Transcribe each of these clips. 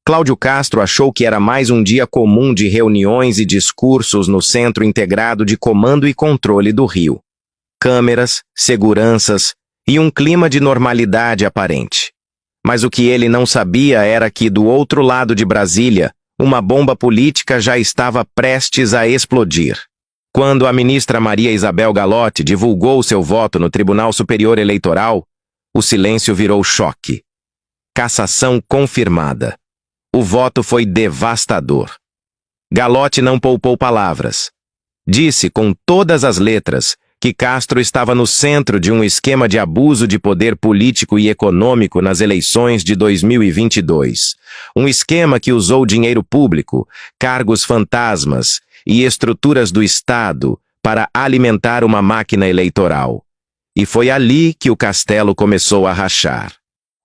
Cláudio Castro achou que era mais um dia comum de reuniões e discursos no Centro Integrado de Comando e Controle do Rio. Câmeras, seguranças e um clima de normalidade aparente. Mas o que ele não sabia era que, do outro lado de Brasília, uma bomba política já estava prestes a explodir. Quando a ministra Maria Isabel Galotti divulgou seu voto no Tribunal Superior Eleitoral, o silêncio virou choque. Cassação confirmada. O voto foi devastador. Galotti não poupou palavras. Disse com todas as letras que Castro estava no centro de um esquema de abuso de poder político e econômico nas eleições de 2022. Um esquema que usou dinheiro público, cargos fantasmas e estruturas do Estado para alimentar uma máquina eleitoral. E foi ali que o castelo começou a rachar.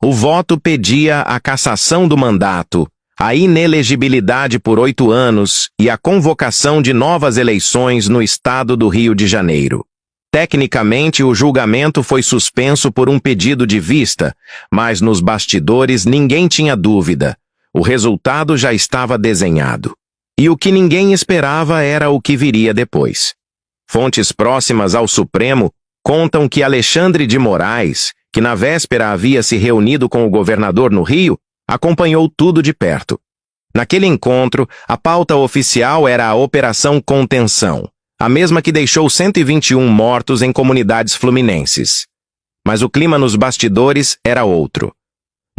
O voto pedia a cassação do mandato, a inelegibilidade por 8 anos e a convocação de novas eleições no estado do Rio de Janeiro. Tecnicamente, o julgamento foi suspenso por um pedido de vista, mas nos bastidores ninguém tinha dúvida. O resultado já estava desenhado. E o que ninguém esperava era o que viria depois. Fontes próximas ao Supremo contam que Alexandre de Moraes, que na véspera havia se reunido com o governador no Rio, acompanhou tudo de perto. Naquele encontro, a pauta oficial era a Operação Contenção, a mesma que deixou 121 mortos em comunidades fluminenses. Mas o clima nos bastidores era outro.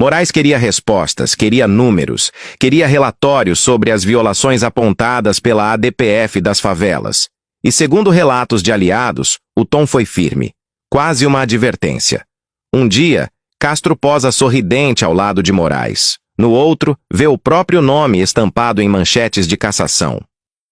Moraes queria respostas, queria números, queria relatórios sobre as violações apontadas pela ADPF das favelas. E segundo relatos de aliados, o tom foi firme, quase uma advertência. Um dia, Castro posa sorridente ao lado de Moraes. No outro, vê o próprio nome estampado em manchetes de cassação.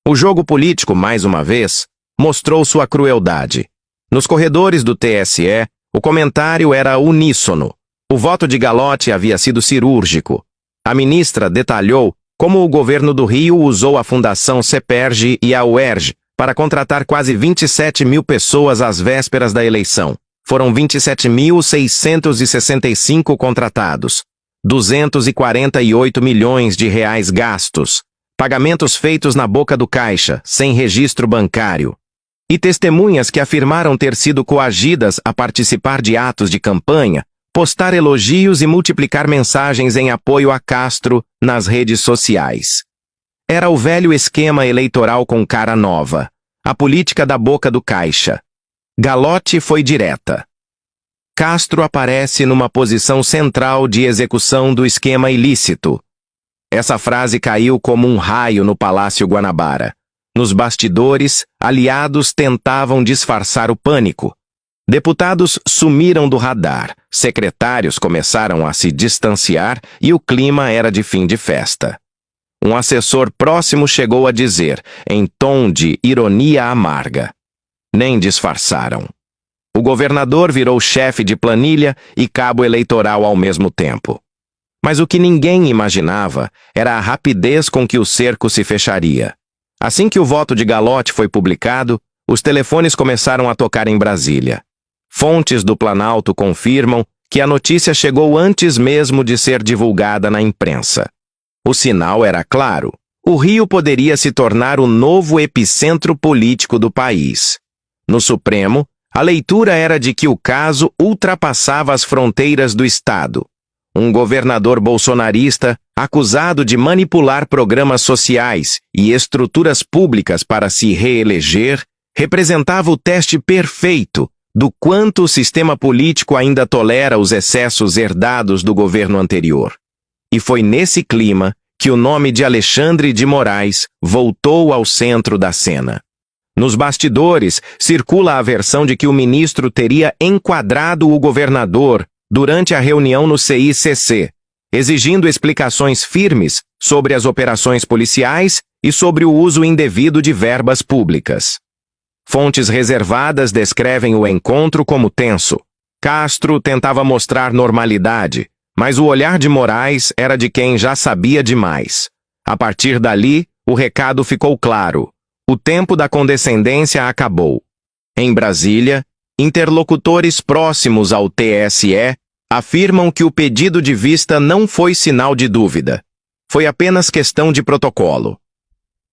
O jogo político, mais uma vez, mostrou sua crueldade. Nos corredores do TSE, o comentário era uníssono. O voto de Galotti havia sido cirúrgico. A ministra detalhou como o governo do Rio usou a Fundação CEPERJ e a UERJ para contratar quase 27 mil pessoas às vésperas da eleição. Foram 27.665 contratados, 248 milhões de reais gastos, pagamentos feitos na boca do caixa, sem registro bancário. E testemunhas que afirmaram ter sido coagidas a participar de atos de campanha, postar elogios e multiplicar mensagens em apoio a Castro nas redes sociais. Era o velho esquema eleitoral com cara nova, a política da boca do caixa. Galotti foi direta. Castro aparece numa posição central de execução do esquema ilícito. Essa frase caiu como um raio no Palácio Guanabara. Nos bastidores, aliados tentavam disfarçar o pânico. Deputados sumiram do radar, secretários começaram a se distanciar e o clima era de fim de festa. Um assessor próximo chegou a dizer, em tom de ironia amarga: nem disfarçaram. O governador virou chefe de planilha e cabo eleitoral ao mesmo tempo. Mas o que ninguém imaginava era a rapidez com que o cerco se fecharia. Assim que o voto de Galotti foi publicado, os telefones começaram a tocar em Brasília. Fontes do Planalto confirmam que a notícia chegou antes mesmo de ser divulgada na imprensa. O sinal era claro. O Rio poderia se tornar o novo epicentro político do país. No Supremo, a leitura era de que o caso ultrapassava as fronteiras do Estado. Um governador bolsonarista, acusado de manipular programas sociais e estruturas públicas para se reeleger, representava o teste perfeito do quanto o sistema político ainda tolera os excessos herdados do governo anterior. E foi nesse clima que o nome de Alexandre de Moraes voltou ao centro da cena. Nos bastidores, circula a versão de que o ministro teria enquadrado o governador durante a reunião no CICC, exigindo explicações firmes sobre as operações policiais e sobre o uso indevido de verbas públicas. Fontes reservadas descrevem o encontro como tenso. Castro tentava mostrar normalidade, mas o olhar de Moraes era de quem já sabia demais. A partir dali, o recado ficou claro. O tempo da condescendência acabou. Em Brasília, interlocutores próximos ao TSE afirmam que o pedido de vista não foi sinal de dúvida. foi apenas questão de protocolo.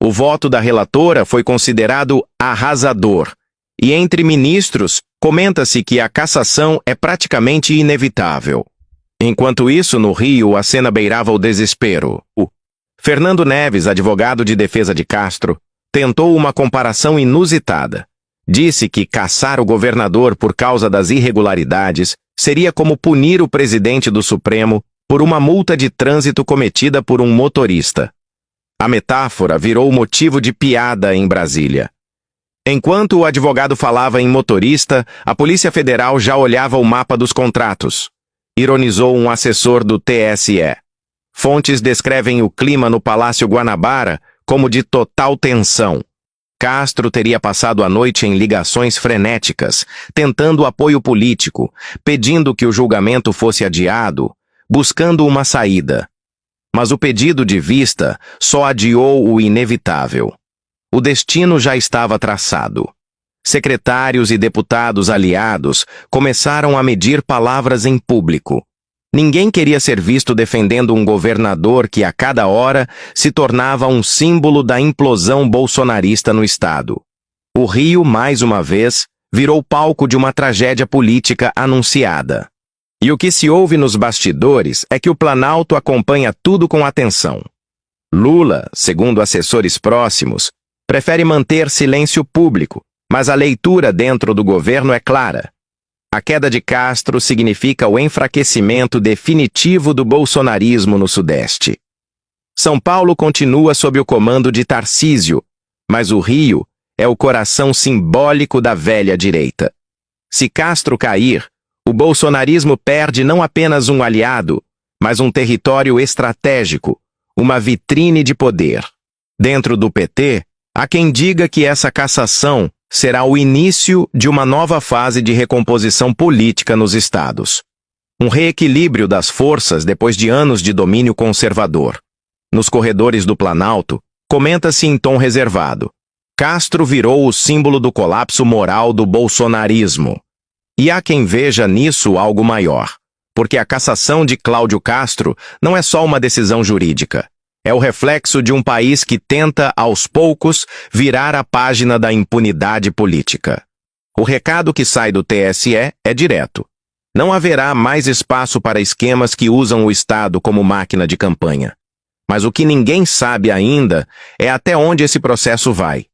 O voto da relatora foi considerado arrasador, e entre ministros, comenta-se que a cassação é praticamente inevitável. Enquanto isso, no Rio, a cena beirava o desespero. Fernando Neves, advogado de defesa de Castro, tentou uma comparação inusitada. Disse que cassar o governador por causa das irregularidades seria como punir o presidente do Supremo por uma multa de trânsito cometida por um motorista. A metáfora virou motivo de piada em Brasília. Enquanto o advogado falava em motorista, a Polícia Federal já olhava o mapa dos contratos. Ironizou um assessor do TSE. Fontes descrevem o clima no Palácio Guanabara como de total tensão. Castro teria passado a noite em ligações frenéticas, tentando apoio político, pedindo que o julgamento fosse adiado, buscando uma saída. Mas o pedido de vista só adiou o inevitável. O destino já estava traçado. Secretários e deputados aliados começaram a medir palavras em público. Ninguém queria ser visto defendendo um governador que a cada hora se tornava um símbolo da implosão bolsonarista no Estado. O Rio, mais uma vez, virou palco de uma tragédia política anunciada. E o que se ouve nos bastidores é que o Planalto acompanha tudo com atenção. Lula, segundo assessores próximos, prefere manter silêncio público, mas a leitura dentro do governo é clara. A queda de Castro significa o enfraquecimento definitivo do bolsonarismo no Sudeste. São Paulo continua sob o comando de Tarcísio, mas o Rio é o coração simbólico da velha direita. Se Castro cair, o bolsonarismo perde não apenas um aliado, mas um território estratégico, uma vitrine de poder. Dentro do PT, há quem diga que essa cassação será o início de uma nova fase de recomposição política nos estados. Um reequilíbrio das forças depois de anos de domínio conservador. Nos corredores do Planalto, comenta-se em tom reservado: Castro virou o símbolo do colapso moral do bolsonarismo. E há quem veja nisso algo maior, porque a cassação de Cláudio Castro não é só uma decisão jurídica. É o reflexo de um país que tenta, aos poucos, virar a página da impunidade política. O recado que sai do TSE é direto. Não haverá mais espaço para esquemas que usam o Estado como máquina de campanha. Mas o que ninguém sabe ainda é até onde esse processo vai.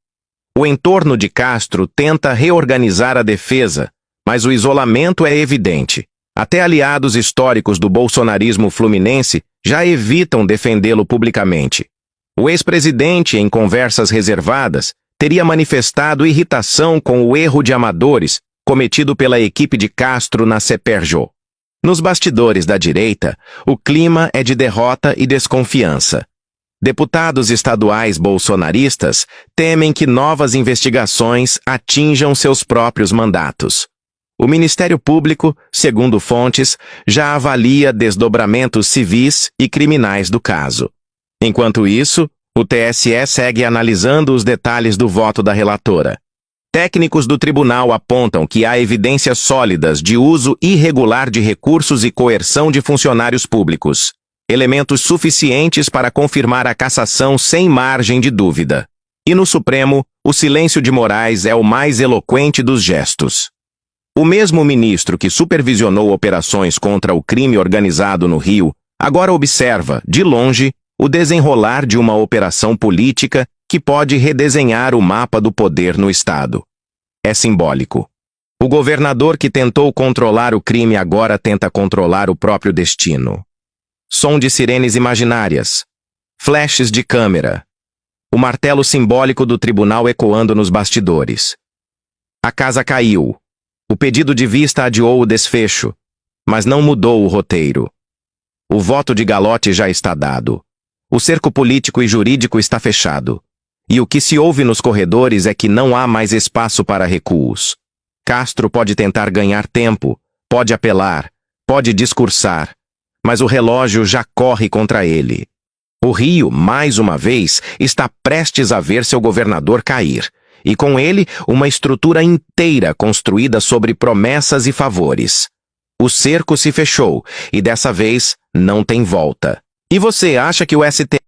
O entorno de Castro tenta reorganizar a defesa, mas o isolamento é evidente. Até aliados históricos do bolsonarismo fluminense já evitam defendê-lo publicamente. O ex-presidente, em conversas reservadas, teria manifestado irritação com o erro de amadores cometido pela equipe de Castro na Ceperjó. Nos bastidores da direita, o clima é de derrota e desconfiança. Deputados estaduais bolsonaristas temem que novas investigações atinjam seus próprios mandatos. O Ministério Público, segundo fontes, já avalia desdobramentos civis e criminais do caso. Enquanto isso, o TSE segue analisando os detalhes do voto da relatora. Técnicos do tribunal apontam que há evidências sólidas de uso irregular de recursos e coerção de funcionários públicos, elementos suficientes para confirmar a cassação sem margem de dúvida. E no Supremo, o silêncio de Moraes é o mais eloquente dos gestos. O mesmo ministro que supervisionou operações contra o crime organizado no Rio, agora observa, de longe, o desenrolar de uma operação política que pode redesenhar o mapa do poder no Estado. É simbólico. O governador que tentou controlar o crime agora tenta controlar o próprio destino. Som de sirenes imaginárias. Flashes de câmera. O martelo simbólico do tribunal ecoando nos bastidores. A casa caiu. O pedido de vista adiou o desfecho, mas não mudou o roteiro. O voto de Galotti já está dado. O cerco político e jurídico está fechado. E o que se ouve nos corredores é que não há mais espaço para recuos. Castro pode tentar ganhar tempo, pode apelar, pode discursar, mas o relógio já corre contra ele. O Rio, mais uma vez, está prestes a ver seu governador cair. E com ele, uma estrutura inteira construída sobre promessas e favores. O cerco se fechou, e dessa vez não tem volta. E você acha que o ST